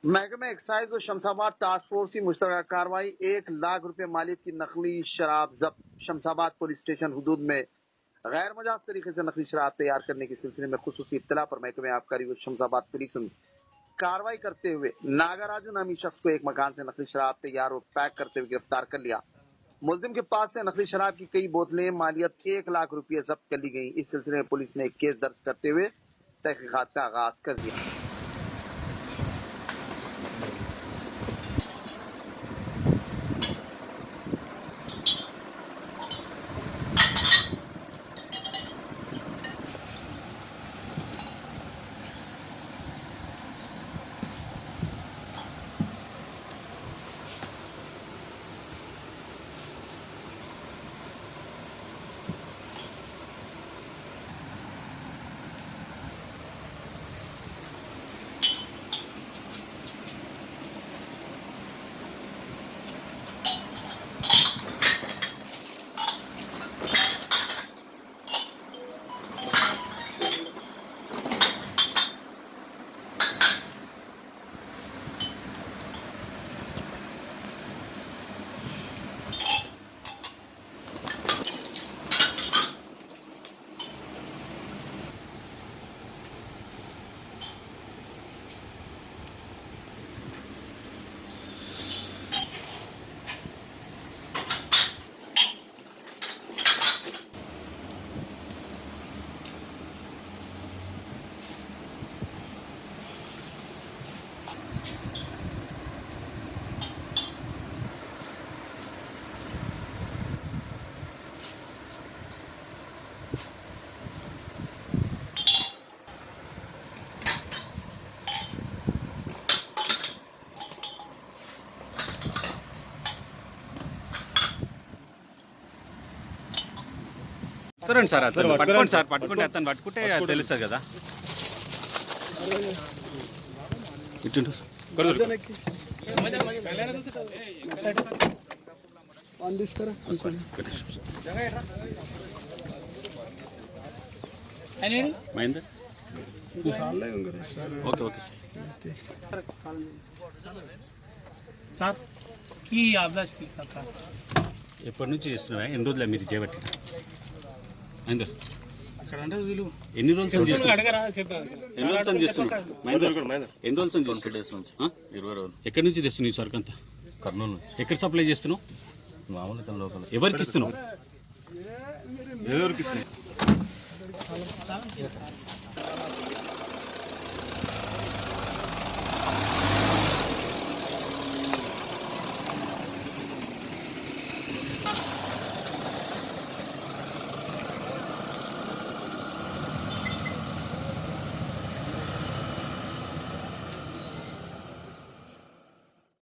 महकमे एक्साइज व Shamshabad task force की मुश्तरका कार्रवाई। 1 लाख रुपए मालियत की नकली शराब जब्त। शमशाबाद पुलिस स्टेशन हुदूद में गैर मजाज तरीके से नकली शराब तैयार करने के सिलसिले में खुसूसी इत्तला पर महकमे आबकारी व शमशाबाद पुलिस ने कार्रवाई करते हुए नागाराजू नामी शख्स को एक मकान से नकली शराब तैयार और पैक करते हुए गिरफ्तार कर लिया। मुलजिम के पास से नकली शराब की कई बोतलें मालियत 1 लाख रुपये जब्त कर ली गई। इस सिलसिले में पुलिस ने एक केस दर्ज करते हुए तहकीकात का आगाज कर दिया। పట్టుకోండి సార్, అతను పట్టుకోండి సార్, పట్టుకుంటే అతను పట్టుకుంటే తెలుస్తుంది కదా. ఇటు మహేందర్ ఓకే ఓకే సార్ ఈ అభ్యాస్ ఎప్పటి నుంచి చేస్తున్నావా? ఎన్ని రోజులు మీరు చేయబట్టి? మహేందర్ అక్కడ అంటే వీళ్ళు ఎన్ని రోజులు చేస్తున్నారు? అడగరా ఎన్ని రోజులు చేస్తున్నారు? ఎన్ని రోజులు చేస్తున్నావు? ఎక్కడి నుంచి తెస్తున్నావు సరుకు అంతా? కర్నూలు నుంచి. ఎక్కడ సప్లై చేస్తున్నావు? మామూలుగా లోకల్. ఎవరికి ఇస్తున్నావు? ఎవరికి ఇస్తున్నావు?